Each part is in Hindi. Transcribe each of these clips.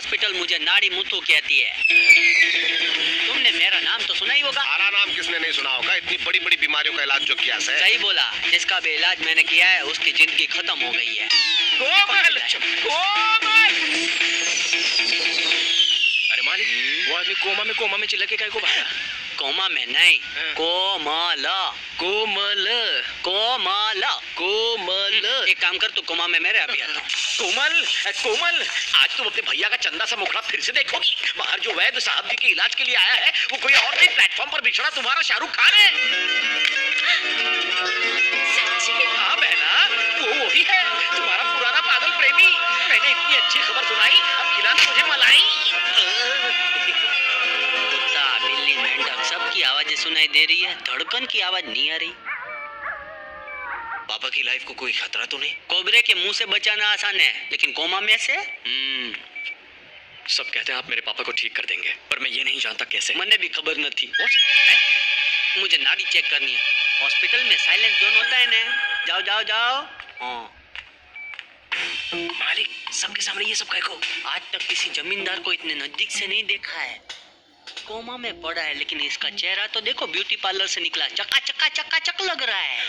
हॉस्पिटल मुझे नाड़ी मुथु कहती है। तुमने मेरा नाम तो सुना ही होगा। हमारा नाम किसने नहीं सुना होगा? इतनी बड़ी बड़ी बीमारियों का इलाज जो किया है। सही बोला, जिसका भी इलाज मैंने किया है उसकी जिंदगी खत्म हो गई है। कोमल, कोमल। अरे मालिक, वो आदमी कोमा में चिल्ला के काय को भागा? कोमा में नहीं, कोमल कोमल कोमल कोमल। एक काम कर, तू कोमा में मेरे अभी आता हूँ। कोमल कोमल, आज तुम अपने भैया का चंदा सा मुखड़ा फिर से देखोगी। बाहर जो वैद्य साहब जी के इलाज के लिए आया है वो कोई और नहीं, प्लेटफॉर्म पर बिछड़ा तुम्हारा शाहरुख खान है। हाँ बहना, वो वही है, तुम्हारा पुराना पागल प्रेमी। मैंने इतनी अच्छी खबर सुनाई, अब खिलाना मुझे मलाई। कुत्ता, बिल्ली, मेंढक सबकी आवाजें सुनाई दे रही है, धड़कन की आवाज नहीं आ रही। पापा की लाइफ को कोई खतरा तो नहीं? कोबरे के मुंह से बचाना आसान है, लेकिन कोमा में से? सब कहते हैं आप मेरे पापा को ठीक कर देंगे, पर मैं ये नहीं जानता कैसे। मैंने भी खबर न थी। मुझे नाड़ी चेक करनी है। हॉस्पिटल में साइलेंस जोन होता है ना। जाओ जाओ जाओ। हाँ मालिक, सबके सामने ये सब कह को? आज तक किसी जमींदार को इतने नजदीक से नहीं देखा है। कोमा में पड़ा है, लेकिन इसका चेहरा तो देखो, ब्यूटी पार्लर से निकला, चका चका चका चक लग रहा है।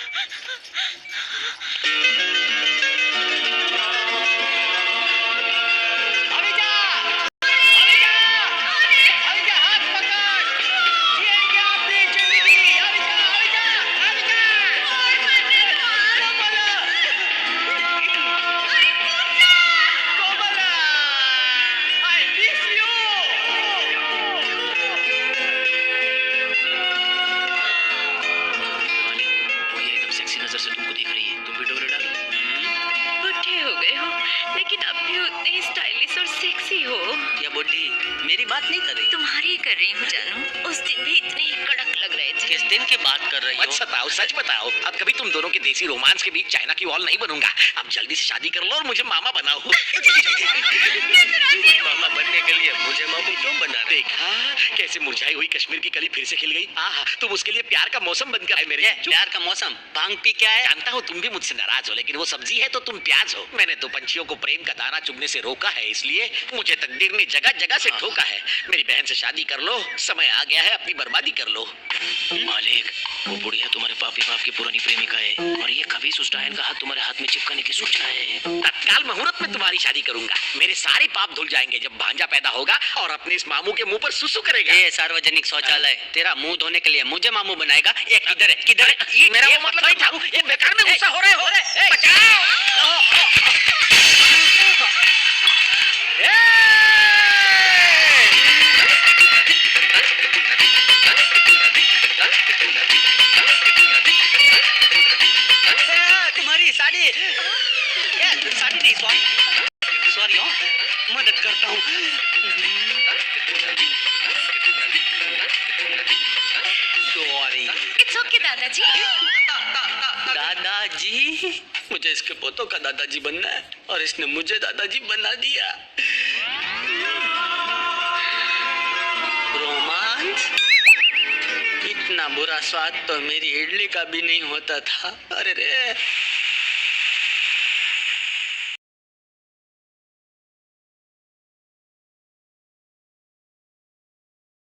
मेरी बात नहीं कर रही, तुम्हारी ही कर रही हूँ जानू। उस दिन भी इतने ही कड़क लग रहे थे। किस दिन की बात कर रही हो? मत सताओ, सच बताओ। अब कभी तुम दोनों के देसी रोमांस के बीच चाइना की वॉल नहीं बनूंगा। अब जल्दी से शादी कर लो और मुझे मामा बनाओ। मामा बनने के लिए मुझे मामू क्यों बना रहे? देखा कैसे मुरझाई हुई कश्मीर की कली फिर से खिल गई। आहा, तुम उसके लिए प्यार का मौसम बनकर आए मेरे। प्यार का मौसम भांग पी क्या है? जानता हूँ तुम भी मुझसे नाराज हो, लेकिन वो सब्जी है तो तुम प्याज हो। मैंने दो पंछियों को प्रेम का दाना चुगने से रोका है, इसलिए मुझे तकदीर ने जगह जगह से ठोका है। मेरी बहन से शादी कर लो, समय आ गया है, अपनी बर्बादी कर लो। मालिक, वो बुढ़िया तुम्हारे पापी बाप की पुरानी प्रेमिका है, और ये खबीस उस डायन का हाथ तुम्हारे हाथ में चिपकाने की सोच रहा है। तत्काल मुहूर्त में तुम्हारी शादी करूंगा। मेरे सारे पाप धुल जाएंगे जब भांजा पैदा होगा और अपने इस मामू के मुंह पर सुसु करेगा। ये सार्वजनिक शौचालय तेरा मुंह धोने के लिए मुझे मामू बनाएगा? ये किधर है? किधर है? मेरा वो मतलब नहीं था। ये बेकार में गुस्सा हो रहे हो। बचाओ। तुम्हारी साड़ी, साड़ी नहीं, सॉरी मदद करता हूँ। सॉरी। इट्स ओके दादाजी। दादाजी, मुझे इसके पोतों का दादाजी बनना है और इसने मुझे दादाजी बना दिया। रोमांस? इतना बुरा स्वाद तो मेरी इडली का भी नहीं होता था। अरे रे।